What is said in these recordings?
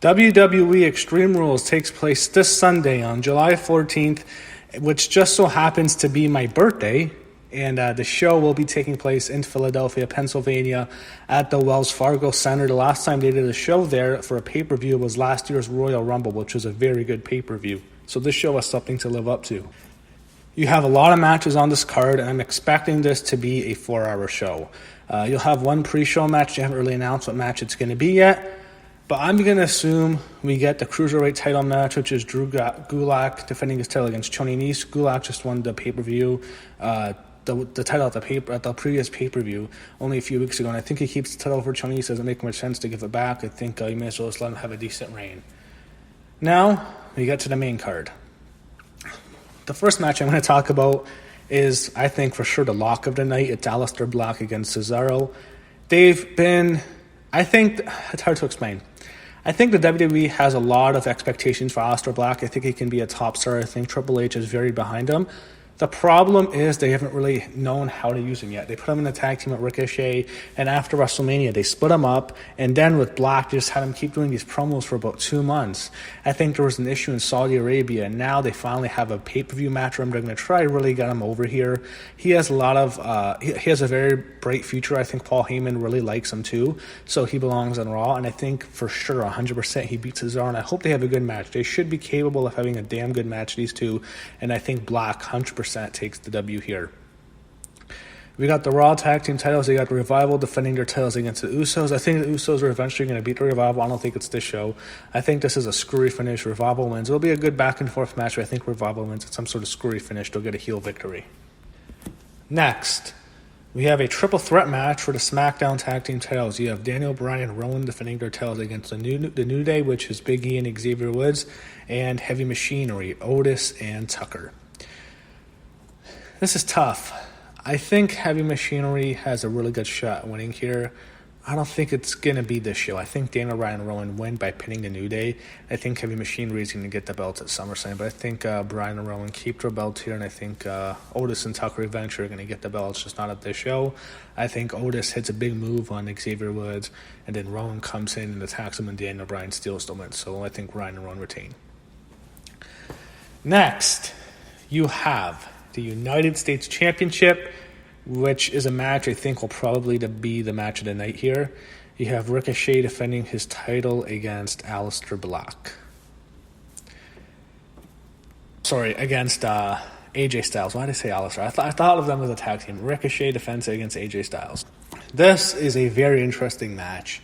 WWE Extreme Rules takes place this Sunday on July 14th, which just so happens to be my birthday. And the show will be taking place in Philadelphia, Pennsylvania at the Wells Fargo Center. The last time they did a show there for a pay-per-view was last year's Royal Rumble, which was a very good pay-per-view. So this show has something to live up to. You have a lot of matches on this card, and I'm expecting this to be a 4-hour show. You'll have one pre-show match. They haven't really announced what match it's going to be yet. But I'm going to assume we get the Cruiserweight title match, which is Gulak defending his title against Nese. Gulak just won the pay-per-view. The title at the previous pay-per-view only a few weeks ago, and I think he keeps the title for Nese. Doesn't make much sense to give it back. I think you may as well just let him have a decent reign. Now, we get to the main card. The first match I'm going to talk about is, I think, for sure the lock of the night. It's Aleister Black against Cesaro. It's hard to explain. I think the WWE has a lot of expectations for Aleister Black. I think he can be a top star. I think Triple H is very behind him. The problem is they haven't really known how to use him yet. They put him in a tag team at Ricochet, and after WrestleMania, they split him up, and then with Black, they just had him keep doing these promos for about 2 months. I think there was an issue in Saudi Arabia, and now they finally have a pay-per-view match where they're going to try to really get him over here. He has he has a very bright future. I think Paul Heyman really likes him too, so he belongs on Raw, and I think for sure 100% he beats Cesaro, and I hope they have a good match. They should be capable of having a damn good match, these two, and I think Black 100% takes the W here. We got the Raw Tag Team titles. They got the Revival defending their titles against the Usos. I think the Usos are eventually going to beat the Revival. I don't think it's this show. I think this is a screwy finish. Revival wins. It'll be a good back and forth match, but I think Revival wins. It's some sort of screwy finish. They'll get a heel victory. Next, we have a triple threat match for the SmackDown Tag Team titles. You have Daniel Bryan and Rowan defending their titles against the New Day, which is Big E and Xavier Woods, and Heavy Machinery, Otis and Tucker. This is tough. I think Heavy Machinery has a really good shot at winning here. I don't think it's going to be this show. I think Daniel Bryan and Rowan win by pinning the New Day. I think Heavy Machinery is going to get the belts at SummerSlam, but I think Bryan and Rowan keep their belts here, and I think Otis and Tucker eventually are going to get the belts, just not at this show. I think Otis hits a big move on Xavier Woods, and then Rowan comes in and attacks him, and Daniel Bryan steals the win. So I think Bryan and Rowan retain. Next, you have the United States Championship, which is a match I think will probably be the match of the night here. You have Ricochet defending his title against Aleister Black. Against AJ Styles. Why did I say Aleister? I thought of them as a tag team. Ricochet defends against AJ Styles. This is a very interesting match.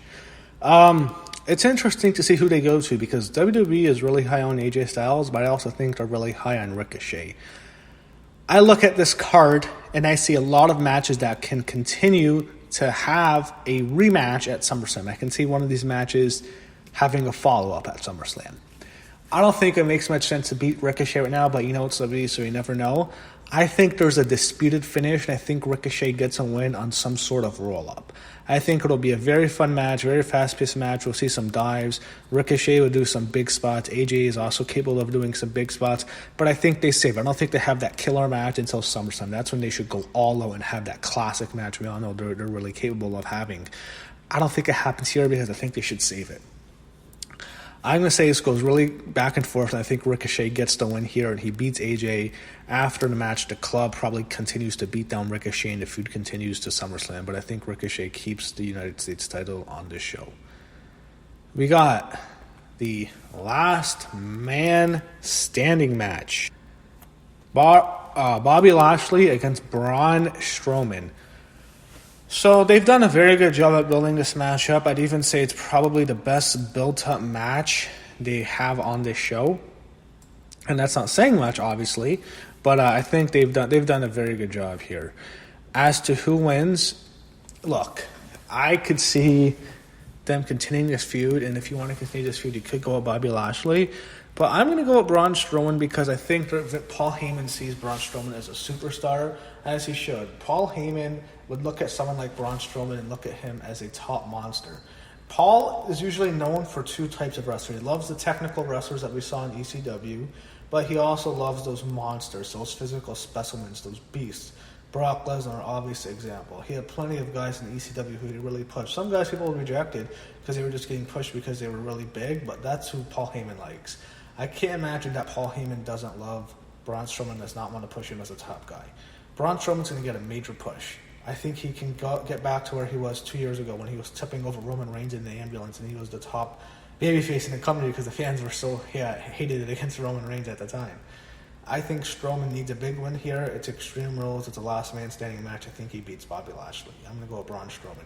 It's interesting to see who they go to, because WWE is really high on AJ Styles, but I also think they're really high on Ricochet. I look at this card and I see a lot of matches that can continue to have a rematch at SummerSlam. I can see one of these matches having a follow-up at SummerSlam. I don't think it makes much sense to beat Ricochet right now, but it's WWE, so you never know. I think there's a disputed finish, and I think Ricochet gets a win on some sort of roll-up. I think it'll be a very fun match, very fast-paced match. We'll see some dives. Ricochet will do some big spots. AJ is also capable of doing some big spots, but I think they save it. I don't think they have that killer match until SummerSlam. That's when they should go all out and have that classic match we all know they're really capable of having. I don't think it happens here because I think they should save it. I'm going to say this goes really back and forth, and I think Ricochet gets the win here, and he beats AJ. After the match, the club probably continues to beat down Ricochet, and the feud continues to SummerSlam, but I think Ricochet keeps the United States title on this show. We got the last man standing match. Bobby Lashley against Braun Strowman. So they've done a very good job at building this match up. I'd even say it's probably the best built-up match they have on this show. And that's not saying much, obviously, but I think they've done a very good job here. As to who wins, look, I could see them continuing this feud, and if you want to continue this feud, you could go with Bobby Lashley. But I'm going to go with Braun Strowman because I think that Paul Heyman sees Braun Strowman as a superstar, as he should. Paul Heyman would look at someone like Braun Strowman and look at him as a top monster. Paul is usually known for two types of wrestlers. He loves the technical wrestlers that we saw in ECW, but he also loves those monsters, those physical specimens, those beasts. Brock Lesnar, obvious example. He had plenty of guys in the ECW who he really pushed. Some guys people rejected because they were just getting pushed because they were really big, but that's who Paul Heyman likes. I can't imagine that Paul Heyman doesn't love Braun Strowman, does not want to push him as a top guy. Braun Strowman's going to get a major push. I think he can get back to where he was 2 years ago when he was tipping over Roman Reigns in the ambulance and he was the top babyface in the company because the fans were so hated it against Roman Reigns at the time. I think Strowman needs a big win here. It's Extreme Rules. It's a last man standing match. I think he beats Bobby Lashley. I'm going to go with Braun Strowman.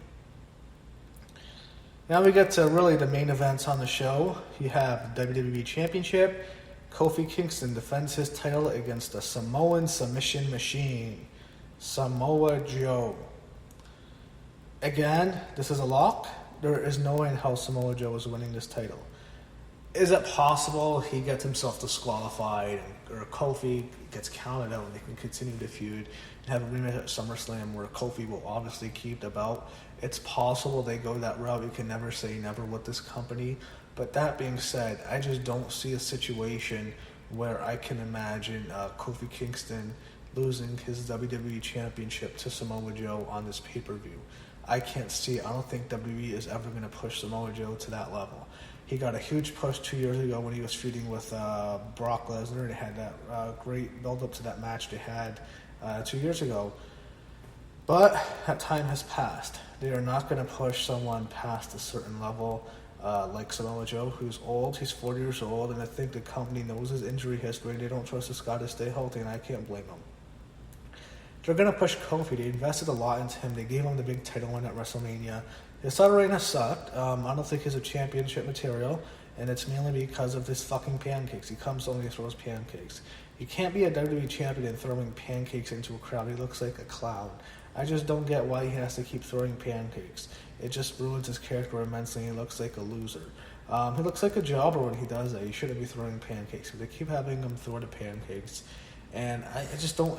Now we get to really the main events on the show. You have the WWE Championship. Kofi Kingston defends his title against the Samoan submission machine, Samoa Joe. Again, this is a lock. There is no way in how Samoa Joe is winning this title. Is it possible he gets himself disqualified or Kofi gets counted out and they can continue the feud and have a rematch at SummerSlam where Kofi will obviously keep the belt? It's possible they go that route. You can never say never with this company. But that being said, I just don't see a situation where I can imagine Kofi Kingston losing his WWE Championship to Samoa Joe on this pay-per-view. I can't see it. I don't think WWE is ever going to push Samoa Joe to that level. He got a huge push 2 years ago when he was feuding with Brock Lesnar. They had that great build-up to that match they had 2 years ago. But that time has passed. They are not going to push someone past a certain level like Samoa Joe, who's old. He's 40 years old, and I think the company knows his injury history. They don't trust this guy to stay healthy, and I can't blame them. They're going to push Kofi. They invested a lot into him. They gave him the big title win at WrestleMania. His title reign has sucked. I don't think he's a championship material, and it's mainly because of his fucking pancakes. He comes only and throws pancakes. You can't be a WWE champion and throwing pancakes into a crowd. He looks like a clown. I just don't get why he has to keep throwing pancakes. It just ruins his character immensely. He looks like a loser. He looks like a jobber when he does that. He shouldn't be throwing pancakes. But they keep having him throw the pancakes. And I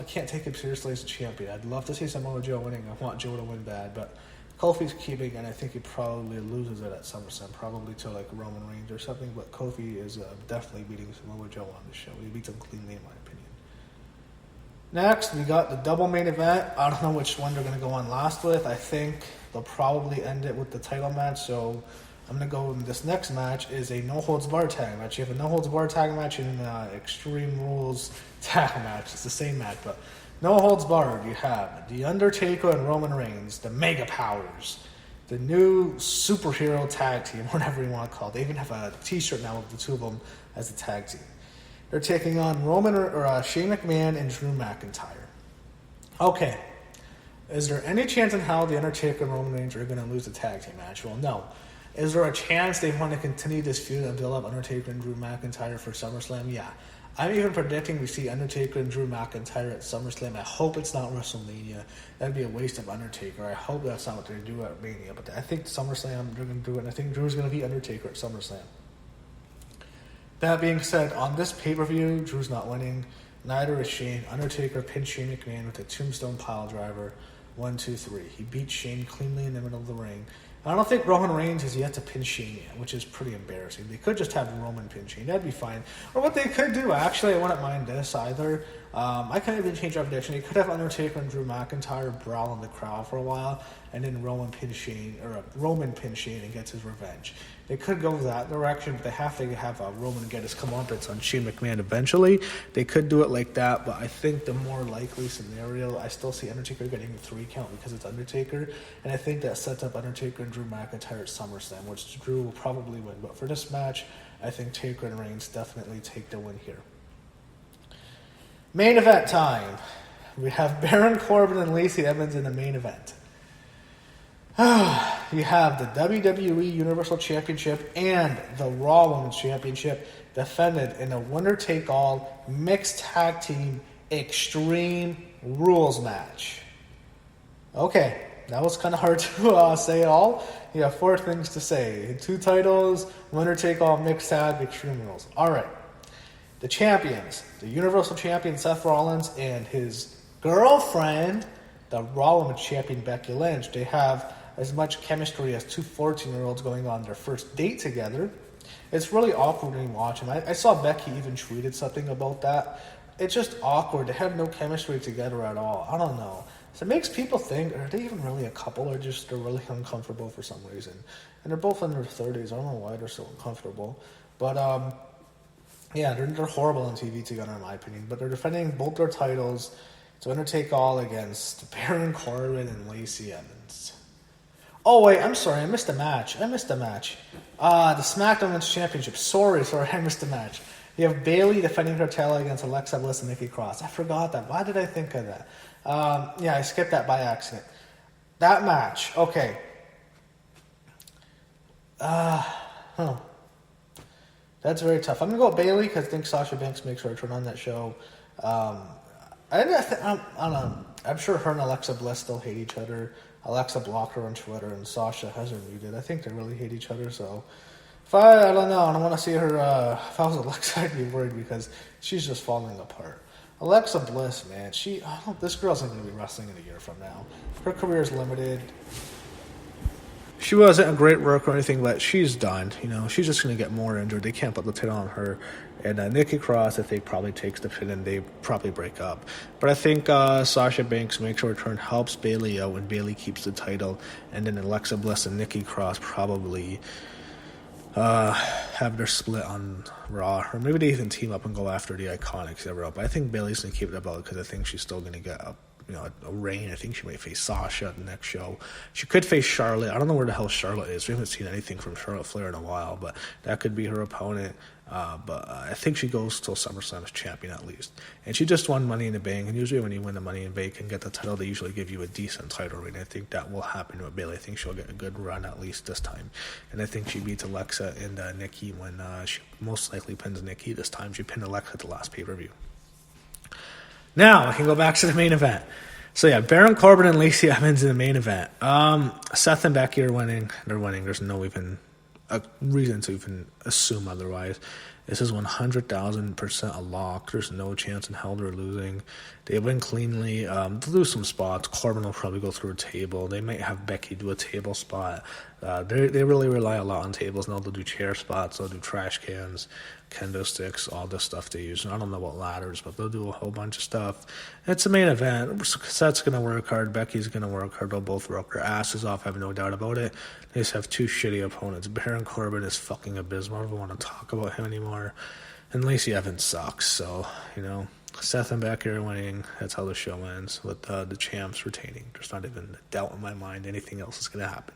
can't take him seriously as a champion. I'd love to see Samoa Joe winning. I want Joe to win bad, but Kofi's keeping, and I think he probably loses it at SummerSlam, probably to like Roman Reigns or something, but Kofi is definitely beating Samoa Joe on the show. He beats him cleanly, in my opinion. Next, we got the double main event. I don't know which one they're going to go on last with. I think they'll probably end it with the title match, so I'm going to go with this next match is a no-holds-barred tag match. You have a no-holds-barred tag match and an Extreme Rules tag match. It's the same match, but no-holds-barred. You have The Undertaker and Roman Reigns, the Mega Powers, the new superhero tag team, whatever you want to call it. They even have a t-shirt now with the two of them as a tag team. They're taking on Shane McMahon and Drew McIntyre. Okay. Is there any chance in how The Undertaker and Roman Reigns are going to lose the tag team match? Well, no. Is there a chance they want to continue this feud and build up Undertaker and Drew McIntyre for SummerSlam? Yeah. I'm even predicting we see Undertaker and Drew McIntyre at SummerSlam. I hope it's not WrestleMania. That'd be a waste of Undertaker. I hope that's not what they do at Mania. But I think SummerSlam, they're going to do it. And I think Drew's going to beat Undertaker at SummerSlam. That being said, on this pay-per-view, Drew's not winning. Neither is Shane. Undertaker pinned Shane McMahon with a tombstone piledriver. 1, 2, 3. He beat Shane cleanly in the middle of the ring. I don't think Roman Reigns has yet to pin Shane yet, which is pretty embarrassing. They could just have Roman pin Shane. That'd be fine. Or what they could do, actually, I wouldn't mind this either. I can't even change our prediction. They could have Undertaker and Drew McIntyre brawl in the crowd for a while, and then Roman pin Shane and gets his revenge. They could go that direction, but they have to have Roman get his comeuppance on Shane McMahon eventually. They could do it like that, but I think the more likely scenario, I still see Undertaker getting a 3 count because it's Undertaker, and I think that sets up Undertaker and Drew McIntyre at SummerSlam, which Drew will probably win. But for this match, I think Taker and Reigns definitely take the win here. Main event time. We have Baron Corbin and Lacey Evans in the main event. You have the WWE Universal Championship and the Raw Women's Championship defended in a winner-take-all mixed tag team Extreme Rules match. Okay, that was kind of hard to say it all. You have 4 things to say. 2 titles, winner-take-all mixed tag Extreme Rules. All right. The champions, the Universal Champion Seth Rollins and his girlfriend, the Raw Women's Champion Becky Lynch, they have as much chemistry as 2 14-year-olds going on their first date together. It's really awkward when you watch them. I saw Becky even tweeted something about that. It's just awkward. They have no chemistry together at all. I don't know. So it makes people think, are they even really a couple, or just they're really uncomfortable for some reason? And they're both in their 30s. I don't know why they're so uncomfortable. But, yeah, they're horrible on TV together, in my opinion. But they're defending both their titles. It's winner take all against Baron Corbin and Lacey Evans. Oh, wait, I'm sorry. I missed a match. The SmackDown Women's Championship. Sorry, I missed a match. You have Bayley defending her title against Alexa Bliss and Nikki Cross. I forgot that. Why did I think of that? Yeah, I skipped that by accident. That match. Okay. That's very tough. I'm going to go with Bayley because I think Sasha Banks makes her return on that show. I don't know. I'm sure her and Alexa Bliss still hate each other. Alexa blocked her on Twitter, and Sasha has her muted. I think they really hate each other, so... I don't know. I don't want to see her... if I was Alexa, I'd be worried because she's just falling apart. Alexa Bliss, man. This girl's not going to be wrestling in a year from now. Her career is limited. She wasn't a great worker or anything, but she's done. She's just going to get more injured. They can't put the title on her. And Nikki Cross, I think, probably takes the pin, and they probably break up. But I think Sasha Banks makes her return, helps Bayley out, and Bayley keeps the title. And then Alexa Bliss and Nikki Cross probably have their split on Raw. Or maybe they even team up and go after the Iconics ever up. But I think Bayley's going to keep it about because I think she's still going to get up. A reign. I think she might face Sasha at the next show. She could face Charlotte. I don't know where the hell Charlotte is. We haven't seen anything from Charlotte Flair in a while, but that could be her opponent. But I think she goes till SummerSlam as champion at least. And she just won Money in the Bank. And usually when you win the Money in the Bank and get the title, they usually give you a decent title reign. I think that will happen with Bayley. I think she'll get a good run at least this time. And I think she beats Alexa and Nikki when she most likely pins Nikki this time. She pinned Alexa at the last pay-per-view. Now, I can go back to the main event. So, yeah, Baron Corbin and Lacey Evans in the main event. Seth and Becky are winning. They're winning. There's no even a reason to even assume otherwise. This is 100,000% a lock. There's no chance in hell they're losing. They win cleanly. They'll lose some spots. Corbin will probably go through a table. They might have Becky do a table spot. They really rely a lot on tables. Now they'll do chair spots. They'll do trash cans, kendo sticks, all this stuff they use. And I don't know about ladders, but they'll do a whole bunch of stuff. It's a main event. Seth's going to work hard. Becky's going to work hard. They'll both work their asses off. I have no doubt about it. They just have two shitty opponents. Baron Corbin is fucking abysmal. I don't want to talk about him anymore. And Lacey Evans sucks. So, Seth and Becky are winning. That's how the show ends, with the champs retaining. There's not even a doubt in my mind anything else is going to happen.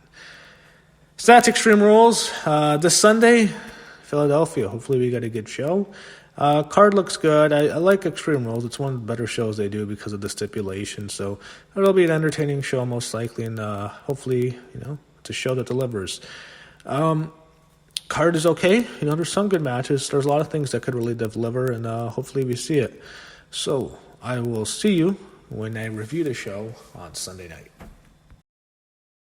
So that's Extreme Rules. This Sunday, Philadelphia. Hopefully we get a good show. Card looks good. I like Extreme Rules. It's one of the better shows they do because of the stipulation. So it'll be an entertaining show most likely, and hopefully, it's a show that delivers. Card is okay. There's some good matches. There's a lot of things that could really deliver, and hopefully we see it. So I will see you when I review the show on Sunday night.